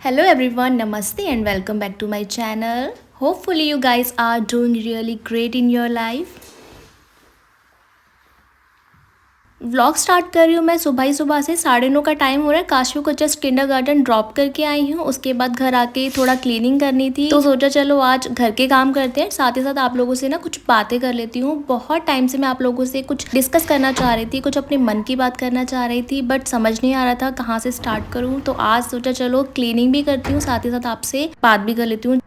Hello everyone, Namaste and welcome back to my channel. Hopefully you guys are doing really great in your life. Vlog start कर रही हूँ मैं सुबह सुबह से 9:30 का टाइम हो रहा है। काशवी को जस्ट किंडरगार्टन ड्रॉप करके आई हूँ। उसके बाद घर आके थोड़ा क्लीनिंग करनी थी तो सोचा चलो आज घर के काम करते हैं, साथ ही साथ आप लोगों से ना कुछ बातें कर लेती हूँ। बहुत टाइम से मैं आप लोगों से कुछ डिस्कस करना चाह रही थी, कुछ अपने मन की बात करना चाह रही थी, बट समझ नहीं आ रहा था कहाँ से स्टार्ट करूँ। तो आज सोचा चलो क्लीनिंग भी करती हूँ, साथ ही साथ आपसे बात भी कर लेती हूँ।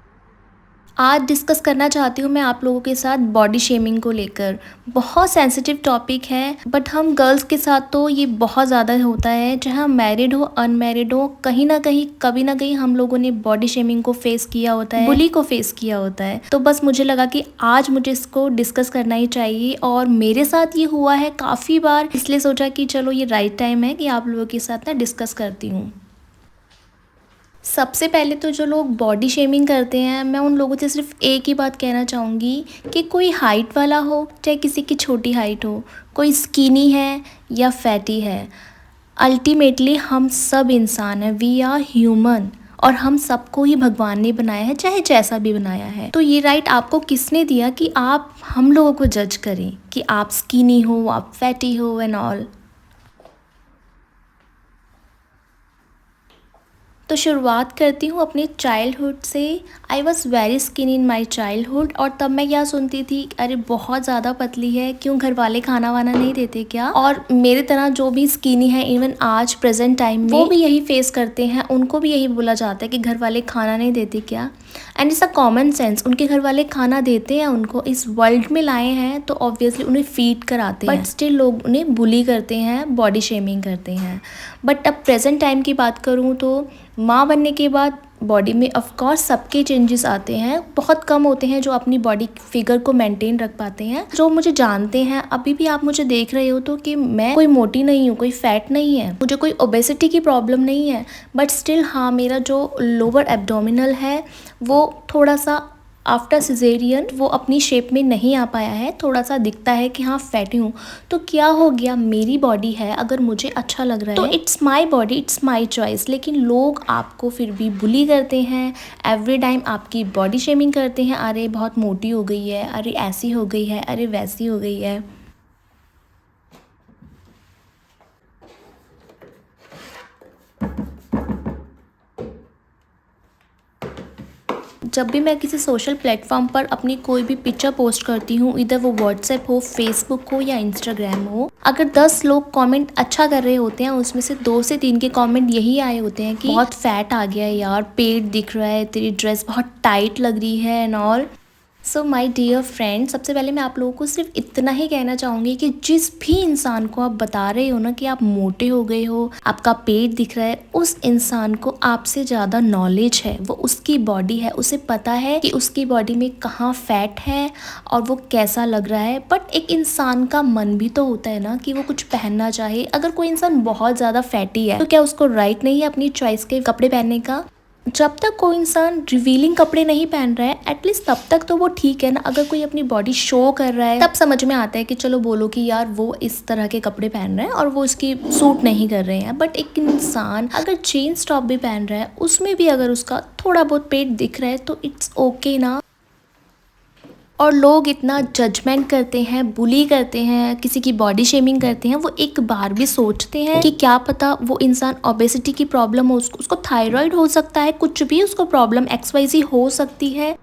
आज डिस्कस करना चाहती हूँ मैं आप लोगों के साथ बॉडी शेमिंग को लेकर। बहुत सेंसिटिव टॉपिक है, बट हम गर्ल्स के साथ तो ये बहुत ज़्यादा होता है, चाहे हम मैरिड हो अनमैरिड हो, कहीं ना कहीं कभी ना कहीं हम लोगों ने बॉडी शेमिंग को फेस किया होता है, बुली को फेस किया होता है। तो बस मुझे लगा कि आज मुझे इसको डिस्कस करना ही चाहिए, और मेरे साथ ये हुआ है काफ़ी बार, इसलिए सोचा कि चलो ये राइट टाइम है कि आप लोगों के साथ ना डिस्कस करती हूँ। सबसे पहले तो जो लोग बॉडी शेमिंग करते हैं, मैं उन लोगों से सिर्फ एक ही बात कहना चाहूँगी कि कोई हाइट वाला हो चाहे किसी की छोटी हाइट हो, कोई स्किनी है या फैटी है, अल्टीमेटली हम सब इंसान हैं, वी आर ह्यूमन, और हम सबको ही भगवान ने बनाया है, चाहे जैसा भी बनाया है। तो ये राइट आपको किसने दिया कि आप हम लोगों को जज करें कि आप स्किनी हो, आप फैटी हो एंड ऑल। तो शुरुआत करती हूँ अपने चाइल्डहुड से। I was very skin in my childhood, और तब मैं क्या सुनती थी, अरे बहुत ज़्यादा पतली है, क्यों घर वाले खाना वाना नहीं देते क्या। और मेरे तरह जो भी स्किनी है इवन आज प्रेजेंट टाइम में वो भी यही फेस करते हैं, उनको भी यही बोला जाता है कि घर वाले खाना नहीं देते क्या। And it's a common sense, उनके घर वाले खाना देते हैं, उनको इस वर्ल्ड में लाए हैं तो ऑब्वियसली उन्हें फीड कराते हैं, बट स्टिल लोग उन्हें बुली करते हैं, बॉडी शेमिंग करते हैं। बट अब प्रेजेंट टाइम की बात करूँ तो माँ बनने के बाद बॉडी में ऑफ कोर्स सबके चेंजेस आते हैं। बहुत कम होते हैं जो अपनी बॉडी फिगर को मेंटेन रख पाते हैं। जो मुझे जानते हैं, अभी भी आप मुझे देख रहे हो तो कि मैं कोई मोटी नहीं हूँ, कोई फैट नहीं है, मुझे कोई ओबेसिटी की प्रॉब्लम नहीं है, बट स्टिल हाँ, मेरा जो लोअर एब्डोमिनल है वो थोड़ा सा आफ्टर सिजेरियन वो अपनी शेप में नहीं आ पाया है, थोड़ा सा दिखता है कि हाँ फैटी हूँ। तो क्या हो गया, मेरी बॉडी है, अगर मुझे अच्छा लग रहा है तो it's my body, it's my choice. लेकिन लोग आपको फिर भी बुली करते हैं, एवरी टाइम आपकी बॉडी शेमिंग करते हैं, अरे बहुत मोटी हो गई है, अरे ऐसी हो गई है, अरे वैसी हो गई है। जब भी मैं किसी सोशल प्लेटफॉर्म पर अपनी कोई भी पिक्चर पोस्ट करती हूँ, इधर वो व्हाट्सएप हो, फेसबुक हो या इंस्टाग्राम हो, अगर 10 लोग कमेंट अच्छा कर रहे होते हैं, उसमें से 2 से 3 के कमेंट यही आए होते हैं कि बहुत फैट आ गया है यार, पेट दिख रहा है, तेरी ड्रेस बहुत टाइट लग रही है and all. So my dear friend, सबसे पहले मैं आप लोगों को सिर्फ इतना ही कहना चाहूँगी कि जिस भी इंसान को आप बता रहे हो ना कि आप मोटे हो गए हो, आपका पेट दिख रहा है, उस इंसान को आपसे ज़्यादा नॉलेज है, वो उसकी बॉडी है, उसे पता है कि उसकी बॉडी में कहाँ फैट है और वो कैसा लग रहा है। बट एक इंसान का मन भी तो होता है ना कि वो कुछ पहनना चाहे। अगर कोई इंसान बहुत ज़्यादा फैटी है तो क्या उसको राइट नहीं है अपनी चॉइस के कपड़े पहनने का। जब तक कोई इंसान रिवीलिंग कपड़े नहीं पहन रहा है, एटलीस्ट तब तक तो वो ठीक है ना। अगर कोई अपनी बॉडी शो कर रहा है तब समझ में आता है कि चलो बोलो कि यार वो इस तरह के कपड़े पहन रहे हैं और वो उसकी सूट नहीं कर रहे हैं। बट एक इंसान अगर जीन्स टॉप भी पहन रहा है, उसमें भी अगर उसका थोड़ा बहुत पेट दिख रहा है तो इट्स ओके ना। और लोग इतना जजमेंट करते हैं, बुली करते हैं, किसी की बॉडी शेमिंग करते हैं, वो एक बार भी सोचते हैं कि क्या पता वो इंसान ओबेसिटी की प्रॉब्लम हो, उसको थायराइड हो सकता है, कुछ भी उसको प्रॉब्लम XYZ हो सकती है।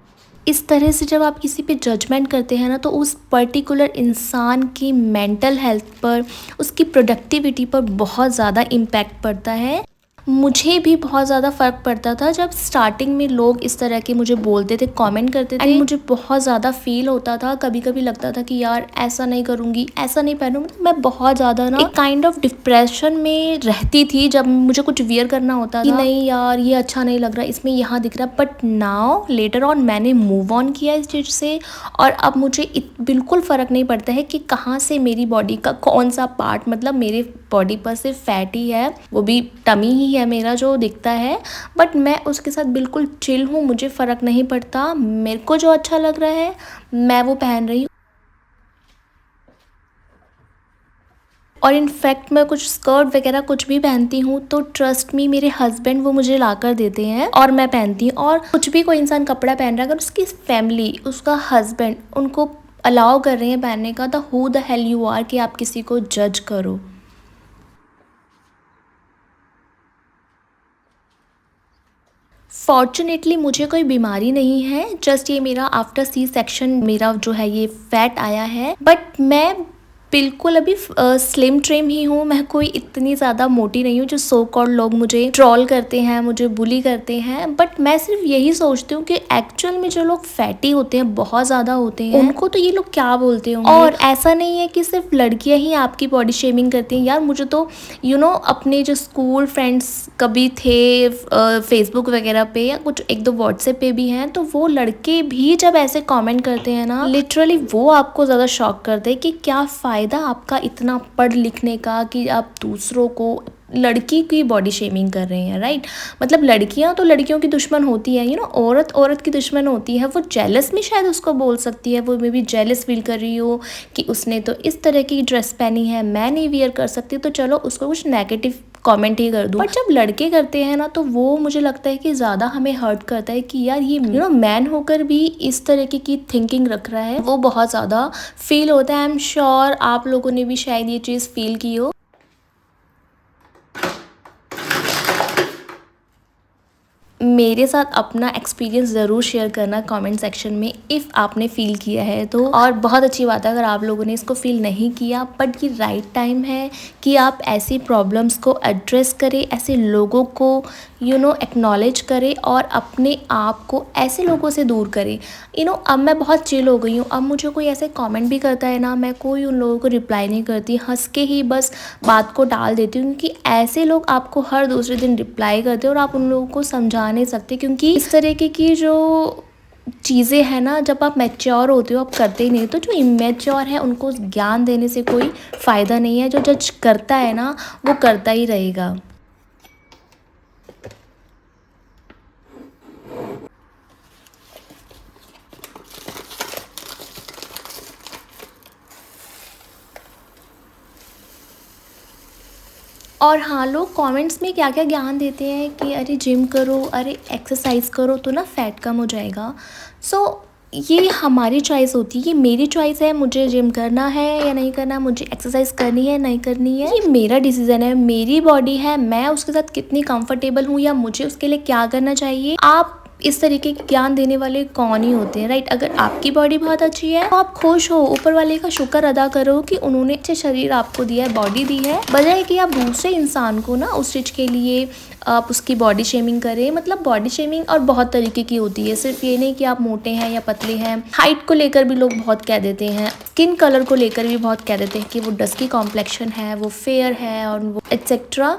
इस तरह से जब आप किसी पे जजमेंट करते हैं ना, तो उस पर्टिकुलर इंसान की मेंटल हेल्थ पर, उसकी प्रोडक्टिविटी पर बहुत ज़्यादा इम्पैक्ट पड़ता है। मुझे भी बहुत ज़्यादा फ़र्क पड़ता था जब स्टार्टिंग में लोग इस तरह के मुझे बोलते थे, कमेंट करते थे, एंड मुझे बहुत ज़्यादा फील होता था। कभी कभी लगता था कि यार ऐसा नहीं करूँगी, ऐसा नहीं पहनूंगी। मैं बहुत ज़्यादा ना एक काइंड ऑफ डिप्रेशन में रहती थी जब मुझे कुछ वियर करना होता था कि नहीं यार ये अच्छा नहीं लग रहा, इसमें यहाँ दिख रहा। बट नाउ लेटर ऑन मैंने मूव ऑन किया इस चीज़ से, और अब मुझे बिल्कुल फ़र्क नहीं पड़ता है कि कहाँ से मेरी बॉडी का कौन सा पार्ट, मतलब मेरे बॉडी पर सिर्फ फैट ही है, वो भी टमी ही है मेरा जो दिखता है, बट मैं उसके साथ बिल्कुल चिल हूँ। मुझे फ़र्क नहीं पड़ता, मेरे को जो अच्छा लग रहा है मैं वो पहन रही हूँ। और इनफैक्ट मैं कुछ स्कर्ट वगैरह कुछ भी पहनती हूँ तो ट्रस्ट मी मेरे हस्बैंड वो मुझे ला कर देते हैं और मैं पहनती हूँ। और कुछ भी कोई इंसान कपड़ा पहन रहा है, अगर उसकी फैमिली, उसका हस्बैंड उनको अलाउ कर रहे हैं पहनने का, तो who the hell you are कि आप किसी को जज करो। फॉर्चुनेटली मुझे कोई बीमारी नहीं है, जस्ट ये मेरा आफ्टर सी सेक्शन मेरा जो है ये फैट आया है। बट मैं बिल्कुल अभी स्लिम ट्रिम ही हूँ, मैं कोई इतनी ज़्यादा मोटी नहीं हूँ जो सो कॉल्ड लोग मुझे ट्रोल करते हैं, मुझे बुली करते हैं। बट मैं सिर्फ यही सोचती हूँ कि एक्चुअल में जो लोग फैटी होते हैं, बहुत ज़्यादा होते हैं, उनको तो ये लोग क्या बोलते होंगे। और ऐसा नहीं है कि सिर्फ लड़कियाँ ही आपकी बॉडी शेमिंग करती हैं यार। मुझे तो अपने जो स्कूल फ्रेंड्स कभी थे फेसबुक वगैरह पे या कुछ एक दो व्हाट्सएप पे भी हैं, तो वो लड़के भी जब ऐसे कमेंट करते हैं ना, लिटरली वो आपको ज़्यादा शॉक करते हैं कि क्या फ़ायदा आपका इतना पढ़ लिखने का कि आप दूसरों को लड़की की बॉडी शेमिंग कर रहे हैं, राइट। मतलब लड़कियां तो लड़कियों की दुश्मन होती है, औरत औरत की दुश्मन होती है। वो जेलस में शायद उसको बोल सकती है, वो मे बी जेलस फील कर रही हो कि उसने तो इस तरह की ड्रेस पहनी है, मैं नहीं वियर कर सकती, तो चलो उसको कुछ नेगेटिव कमेंट ही कर दूँ। बट जब लड़के करते हैं ना, तो वो मुझे लगता है कि ज़्यादा हमें हर्ट करता है कि यार ये मैन होकर भी इस तरीके की थिंकिंग रख रहा है, वो बहुत ज़्यादा फील होता है। आई एम श्योर आप लोगों ने भी शायद ये चीज़ फील की हो। मेरे साथ अपना एक्सपीरियंस ज़रूर शेयर करना कमेंट सेक्शन में इफ़ आपने फ़ील किया है तो। और बहुत अच्छी बात है अगर आप लोगों ने इसको फ़ील नहीं किया, बट ये राइट टाइम है कि आप ऐसी प्रॉब्लम्स को एड्रेस करें, ऐसे लोगों को एक्नॉलेज करें और अपने आप को ऐसे लोगों से दूर करें। अब मैं बहुत चिल हो गई हूँ। अब मुझे कोई ऐसे कमेंट भी करता है ना, मैं कोई उन लोगों को रिप्लाई नहीं करती, हंस के ही बस बात को टाल देती हूँ, क्योंकि ऐसे लोग आपको हर दूसरे दिन रिप्लाई करते हैं और आप उन लोगों को समझा नहीं सकते। क्योंकि इस तरीके की जो चीज़ें हैं ना, जब आप मैच्योर होते हो आप करते ही नहीं। तो जो इमेच्योर है उनको ज्ञान देने से कोई फ़ायदा नहीं है। जो जज करता है ना, वो करता ही रहेगा। और हाँ, लोग कमेंट्स में क्या क्या ज्ञान देते हैं कि अरे जिम करो, अरे एक्सरसाइज करो तो ना फैट कम हो जाएगा। सो ये हमारी चॉइस होती है, ये मेरी चॉइस है, मुझे जिम करना है या नहीं करना, मुझे एक्सरसाइज करनी है नहीं करनी है, ये मेरा डिसीजन है, मेरी बॉडी है, मैं उसके साथ कितनी कंफर्टेबल हूँ या मुझे उसके लिए क्या करना चाहिए। आप इस तरीके के ज्ञान देने वाले कौन ही होते हैं, राइट। अगर आपकी बॉडी बहुत अच्छी है तो आप खुश हो, ऊपर वाले का शुक्र अदा करो कि उन्होंने अच्छे शरीर आपको दिया है, बॉडी दी है, बजाय कि आप दूसरे इंसान को ना उस चीज़ के लिए आप उसकी बॉडी शेमिंग करें। मतलब बॉडी शेमिंग और बहुत तरीके की होती है, सिर्फ ये नहीं कि आप मोटे हैं या पतले हैं। हाइट को लेकर भी लोग बहुत कह देते हैं, स्किन कलर को लेकर भी बहुत कह देते हैं कि वो डस्की कॉम्प्लेक्शन है, वो फेयर है और वो एट्सेट्रा।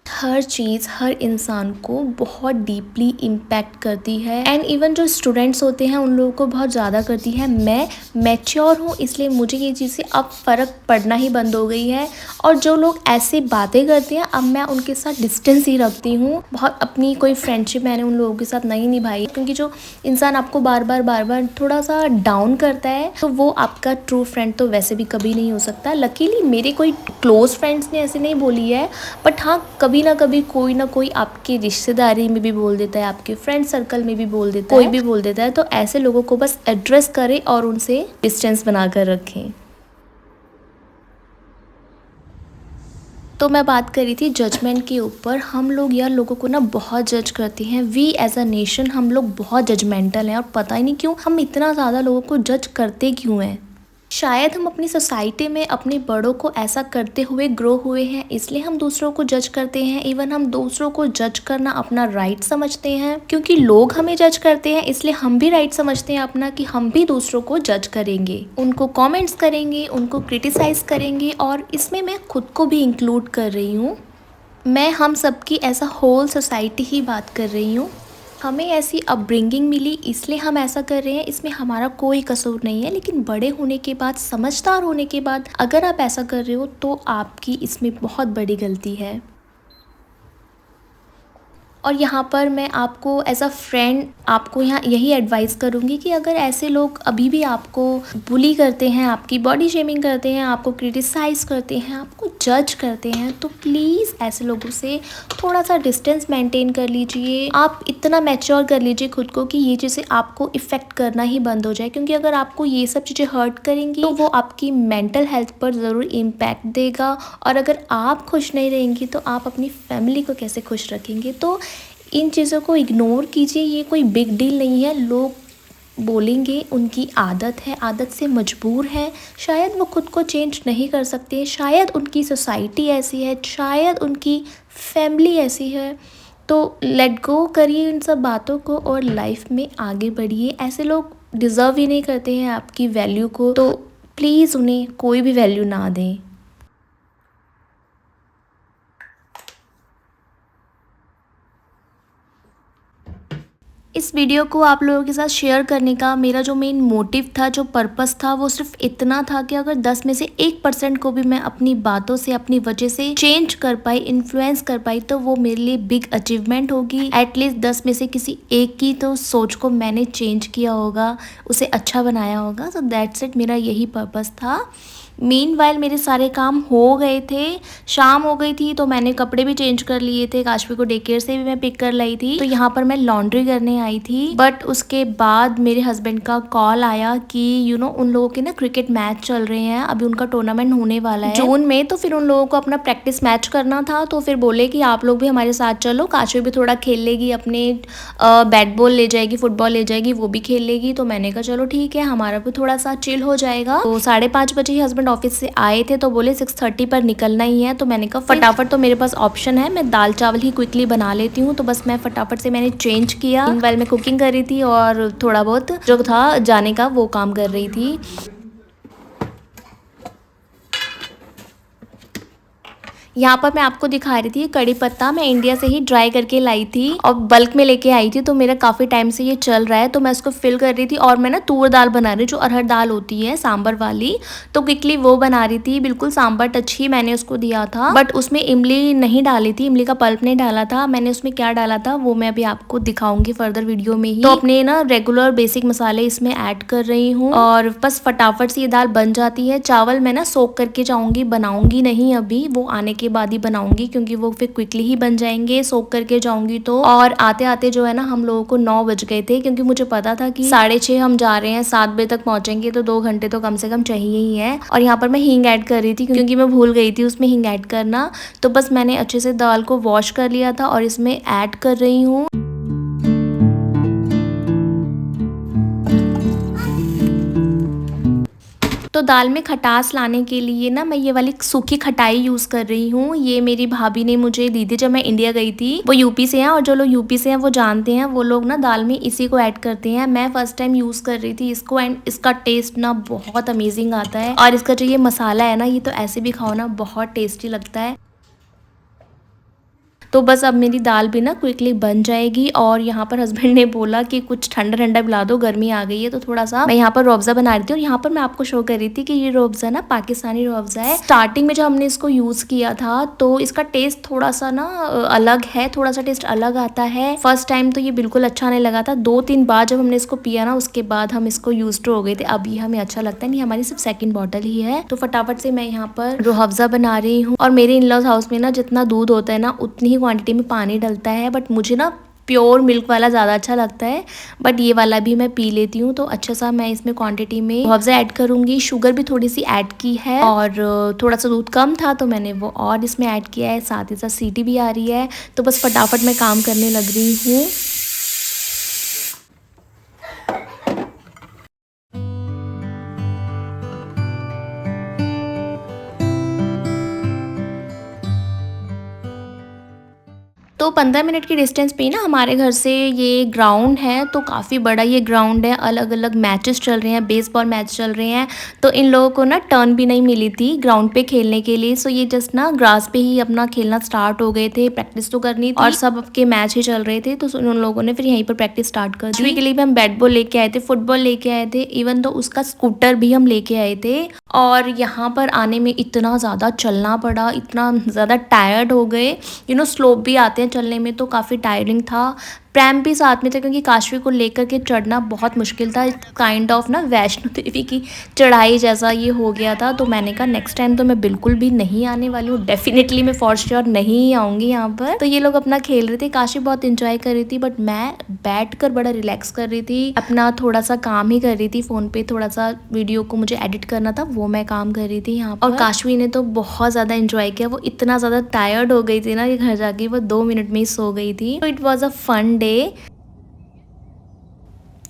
हर चीज़ हर इंसान को बहुत डीपली इम्पैक्ट करती है, एंड इवन जो स्टूडेंट्स होते हैं उन लोगों को बहुत ज़्यादा करती है। मैं मैच्योर हूँ, इसलिए मुझे ये चीज़ें अब फ़र्क पड़ना ही बंद हो गई है। और जो लोग ऐसे बातें करते हैं, अब मैं उनके साथ डिस्टेंस ही रखती हूँ। बहुत अपनी कोई फ्रेंडशिप मैंने उन लोगों के साथ नहीं निभाई, क्योंकि जो इंसान आपको बार बार थोड़ा सा डाउन करता है, तो वो आपका ट्रू फ्रेंड तो वैसे भी कभी नहीं हो सकता। लकीली मेरे कोई क्लोज फ्रेंड्स ने ऐसे नहीं बोली है, बट हाँ कभी ना कभी कोई ना कोई आपकी रिश्तेदारी में भी बोल देता है, आपके फ्रेंड सर्कल में भी बोल देता है, कोई भी बोल देता है। तो ऐसे लोगों को बस एड्रेस करें और उनसे डिस्टेंस बनाकर रखें। तो मैं बात कर रही थी जजमेंट के ऊपर। हम लोग यार लोगों को ना बहुत जज करते हैं। वी एज अ नेशन हम लोग बहुत जजमेंटल हैं, और पता ही नहीं क्यों हम इतना ज़्यादा लोगों को जज करते क्यों हैं। शायद हम अपनी सोसाइटी में अपने बड़ों को ऐसा करते हुए ग्रो हुए हैं, इसलिए हम दूसरों को जज करते हैं। इवन हम दूसरों को जज करना अपना राइट समझते हैं, क्योंकि लोग हमें जज करते हैं, इसलिए हम भी राइट समझते हैं अपना कि हम भी दूसरों को जज करेंगे, उनको कमेंट्स करेंगे, उनको क्रिटिसाइज करेंगे। और इसमें मैं खुद को भी इंक्लूड कर रही हूँ। मैं हम सबकी ऐसा होल सोसाइटी ही बात कर रही हूँ। हमें ऐसी अपब्रिंगिंग मिली इसलिए हम ऐसा कर रहे हैं, इसमें हमारा कोई कसूर नहीं है। लेकिन बड़े होने के बाद, समझदार होने के बाद अगर आप ऐसा कर रहे हो तो आपकी इसमें बहुत बड़ी गलती है। और यहाँ पर मैं आपको एज़ अ फ्रेंड आपको यहाँ यही एडवाइस करूँगी कि अगर ऐसे लोग अभी भी आपको बुली करते हैं, आपकी बॉडी शेमिंग करते हैं, आपको क्रिटिसाइज़ करते हैं, आपको जज करते हैं, तो प्लीज़ ऐसे लोगों से थोड़ा सा डिस्टेंस मेंटेन कर लीजिए। आप इतना मैच्योर कर लीजिए खुद को कि ये चीज़ें आपको इफ़ेक्ट करना ही बंद हो जाए, क्योंकि अगर आपको ये सब चीज़ें हर्ट करेंगी तो वो आपकी मेंटल हेल्थ पर ज़रूर इम्पैक्ट देगा। और अगर आप खुश नहीं रहेंगी तो आप अपनी फैमिली को कैसे खुश रखेंगे। तो इन चीज़ों को इग्नोर कीजिए, ये कोई बिग डील नहीं है। लोग बोलेंगे, उनकी आदत है, आदत से मजबूर है, शायद वो खुद को चेंज नहीं कर सकते, शायद उनकी सोसाइटी ऐसी है, शायद उनकी फैमिली ऐसी है। तो लेट गो करिए इन सब बातों को और लाइफ में आगे बढ़िए। ऐसे लोग डिज़र्व ही नहीं करते हैं आपकी वैल्यू को, तो प्लीज़ उन्हें कोई भी वैल्यू ना दें। इस वीडियो को आप लोगों के साथ शेयर करने का मेरा जो मेन मोटिव था, जो पर्पस था, वो सिर्फ इतना था कि अगर 10 में से 1% को भी मैं अपनी बातों से, अपनी वजह से चेंज कर पाई, इन्फ्लुएंस कर पाई, तो वो मेरे लिए बिग अचीवमेंट होगी। एटलीस्ट 10 में से किसी एक की तो सोच को मैंने चेंज किया होगा, उसे अच्छा बनाया होगा। सो दैट्स इट, मेरा यही पर्पस था। मीनवाइल मेरे सारे काम हो गए थे, शाम हो गई थी, तो मैंने कपड़े भी चेंज कर लिए थे। काशवी को डे केयर से भी मैं पिक कर लाई थी, तो यहाँ पर मैं लॉन्ड्री करने आई थी। बट उसके बाद मेरे हस्बैंड का कॉल आया कि उन लोगों के ना क्रिकेट मैच चल रहे हैं, अभी उनका टूर्नामेंट होने वाला है जून में, तो फिर उन लोगों को अपना प्रैक्टिस मैच करना था। तो फिर बोले कि आप लोग भी हमारे साथ चलो, काशवी भी थोड़ा खेल लेगी, अपने बैट बॉल ले जाएगी, फुटबॉल ले जाएगी, वो भी खेल लेगी। तो मैंने कहा चलो ठीक है, हमारा भी थोड़ा सा चिल हो जाएगा। तो 5:30 बजे ही हस्बैंड ऑफिस से आए थे, तो बोले 6:30 पर निकलना ही है। तो मैंने कहा फटाफट, तो मेरे पास ऑप्शन है, मैं दाल चावल ही क्विकली बना लेती हूँ। तो बस मैं फटाफट से मैंने चेंज किया, वाइल मैं कुकिंग कर रही थी और थोड़ा बहुत जो था जाने का वो काम कर रही थी। यहाँ पर मैं आपको दिखा रही थी कड़ी पत्ता, मैं इंडिया से ही ड्राई करके लाई थी और बल्क में लेके आई थी, तो मेरा काफ़ी टाइम से ये चल रहा है, तो मैं इसको फिल कर रही थी। और मैं ना तूर दाल बना रही, जो अरहर दाल होती है सांबर वाली, तो क्विकली वो बना रही थी। बिल्कुल सांबर टच ही मैंने उसको दिया था, बट उसमें इमली नहीं डाली थी, इमली का पल्प नहीं डाला था मैंने। उसमें क्या डाला था वो मैं अभी आपको दिखाऊंगी फर्दर वीडियो में ही। तो अपने ना रेगुलर बेसिक मसाले इसमें ऐड कर रही हूँ और बस फटाफट से ये दाल बन जाती है। चावल मैं ना सोक करके जाऊंगी, बनाऊंगी नहीं अभी, वो आने के बाद ही बनाऊंगी, क्योंकि वो फिर क्विकली ही बन जाएंगे सोक करके जाऊंगी तो। और आते आते जो है ना हम लोगों को 9 बज गए थे, क्योंकि मुझे पता था कि 6:30 हम जा रहे हैं, 7 बजे तक पहुंचेंगे, तो 2 घंटे तो कम से कम चाहिए ही है। और यहाँ पर मैं हींग ऐड कर रही थी, क्योंकि मैं भूल गई थी उसमें हींग ऐड करना। तो बस मैंने अच्छे से दाल को वॉश कर लिया था और इसमें ऐड कर रही हूँ। तो दाल में खटास लाने के लिए ना मैं ये वाली सूखी खटाई यूज़ कर रही हूँ। ये मेरी भाभी ने मुझे दी थी जब मैं इंडिया गई थी। वो यूपी से हैं और जो लोग यूपी से हैं वो जानते हैं, वो लोग ना दाल में इसी को ऐड करते हैं। मैं फर्स्ट टाइम यूज़ कर रही थी इसको एंड इसका टेस्ट ना बहुत अमेजिंग आता है। और इसका जो ये मसाला है ना, ये तो ऐसे भी खाओ ना बहुत टेस्टी लगता है। तो बस अब मेरी दाल भी ना क्विकली बन जाएगी। और यहाँ पर हस्बैंड ने बोला कि कुछ ठंडा ठंडा पिला दो, गर्मी आ गई है, तो थोड़ा सा मैं यहाँ पर रूअफ़ज़ा बना रही थी। और यहाँ पर मैं आपको शो कर रही थी कि ये रूअफ़ज़ा ना पाकिस्तानी रूअफ़ज़ा है। स्टार्टिंग में जब हमने इसको यूज़ किया था तो इसका टेस्ट थोड़ा सा ना अलग है, थोड़ा सा टेस्ट अलग आता है। फर्स्ट टाइम तो ये बिल्कुल अच्छा नहीं लगा था, 2-3 बार जब हमने इसको पिया ना उसके बाद हम इसको यूज टू हो गए थे। अब ये हमें अच्छा लगता है। नहीं, हमारी सिर्फ सेकंड बॉटल ही है। तो फटाफट से मैं यहाँ पर रूअफ़ज़ा बना रही हूँ। और मेरे इन लॉज हाउस में ना जितना दूध होता है ना उतनी ही क्वांटिटी में पानी डलता है, बट मुझे ना प्योर मिल्क वाला ज़्यादा अच्छा लगता है, बट ये वाला भी मैं पी लेती हूँ। तो अच्छा सा मैं इसमें क्वांटिटी में रूअफ़ज़ा ऐड करूँगी। शुगर भी थोड़ी सी ऐड की है और थोड़ा सा दूध कम था तो मैंने वो और इसमें ऐड किया है। साथ ही साथ सीटी भी आ रही है, तो बस फटाफट मैं काम करने लग रही हूँ। तो 15 मिनट की डिस्टेंस पे ना हमारे घर से ये ग्राउंड है, तो काफ़ी बड़ा ये ग्राउंड है। अलग अलग मैचेस चल रहे हैं, बेसबॉल मैच चल रहे हैं। तो इन लोगों को ना टर्न भी नहीं मिली थी ग्राउंड पे खेलने के लिए, सो ये जस्ट ना ग्रास पे ही अपना खेलना स्टार्ट हो गए थे। प्रैक्टिस तो करनी थी और सब के मैच ही चल रहे थे, तो उन लोगों ने फिर यहीं पर प्रैक्टिस स्टार्ट कर दी। के लिए भी हम बैट बॉल लेके आए थे, फुटबॉल लेके आए थे, इवन तो उसका स्कूटर भी हम लेके आए थे। और यहाँ पर आने में इतना ज़्यादा चलना पड़ा, इतना ज़्यादा टायर्ड हो गए। स्लोप भी आते हैं चलने में तो काफ़ी टायरिंग था। प्रैम भी साथ में था क्योंकि काशवी को लेकर के चढ़ना बहुत मुश्किल था। काइंड ऑफ ना वैष्णो देवी की चढ़ाई जैसा ये हो गया था। तो मैंने कहा नेक्स्ट टाइम तो मैं बिल्कुल भी नहीं आने वाली हूँ, डेफिनेटली मैं फॉर श्योर नहीं आऊँगी यहाँ पर। तो ये लोग अपना खेल रहे थे, काशवी बहुत इंजॉय कर रही थी, बट मैं बैठ कर बड़ा रिलैक्स कर रही थी, अपना थोड़ा सा काम ही कर रही थी। फ़ोन पे थोड़ा सा वीडियो को मुझे एडिट करना था, वो मैं काम कर रही थी यहाँ पर। और काशवी ने तो बहुत ज़्यादा इंजॉय किया। वो इतना ज़्यादा टायर्ड हो गई थी ना कि घर जाके वो 2 मिनट में ही सो गई थी। तो it was a fun day.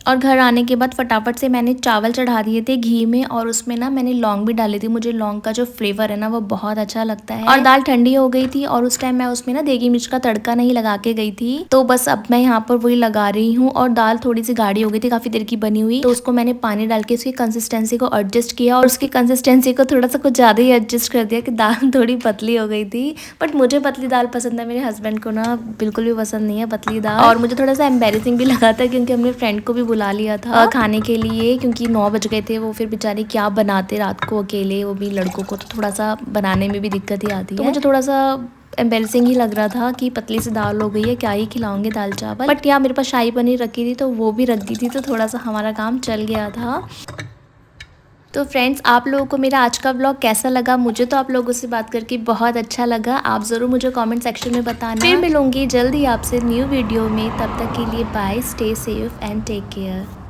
और घर आने के बाद फटाफट से मैंने चावल चढ़ा दिए थे घी में, और उसमें ना मैंने लौंग भी डाली थी। मुझे लौंग का जो फ्लेवर है ना वो बहुत अच्छा लगता है। और दाल ठंडी हो गई थी और उस टाइम मैं उसमें ना देगी मिर्च का तड़का नहीं लगा के गई थी, तो बस अब मैं यहाँ पर वही लगा रही हूँ। और दाल थोड़ी सी गाढ़ी हो गई थी, काफी देर की बनी हुई, तो उसको मैंने पानी डाल के उसकी कंसिस्टेंसी को एडजस्ट किया और उसकी कंसिस्टेंसी को थोड़ा सा कुछ ज्यादा ही एडजस्ट कर दिया कि दाल थोड़ी पतली हो गई थी। बट मुझे पतली दाल पसंद है, मेरे हस्बैंड को ना बिल्कुल भी पसंद नहीं है पतली दाल। और मुझे थोड़ा सा एम्बेरसिंग भी लगा था क्योंकि हमने फ्रेंड को भी बुला लिया था खाने के लिए, क्योंकि 9 बज गए थे। वो फिर बेचारे क्या बनाते रात को अकेले, वो भी लड़कों को, तो थोड़ा सा बनाने में भी दिक्कत ही आती है। तो मुझे थोड़ा सा एम्बेरसिंग ही लग रहा था कि पतली सी दाल हो गई है, क्या ही खिलाऊंगे दाल चावल। बट यहाँ मेरे पास शाही पनीर रखी थी तो वो भी रख दी थी, तो थोड़ा सा हमारा काम चल गया था। तो फ्रेंड्स, आप लोगों को मेरा आज का व्लॉग कैसा लगा? मुझे तो आप लोगों से बात करके बहुत अच्छा लगा। आप ज़रूर मुझे कमेंट सेक्शन में बताना। फिर मिलूंगी जल्दी आपसे न्यू वीडियो में, तब तक के लिए bye, stay safe and take care.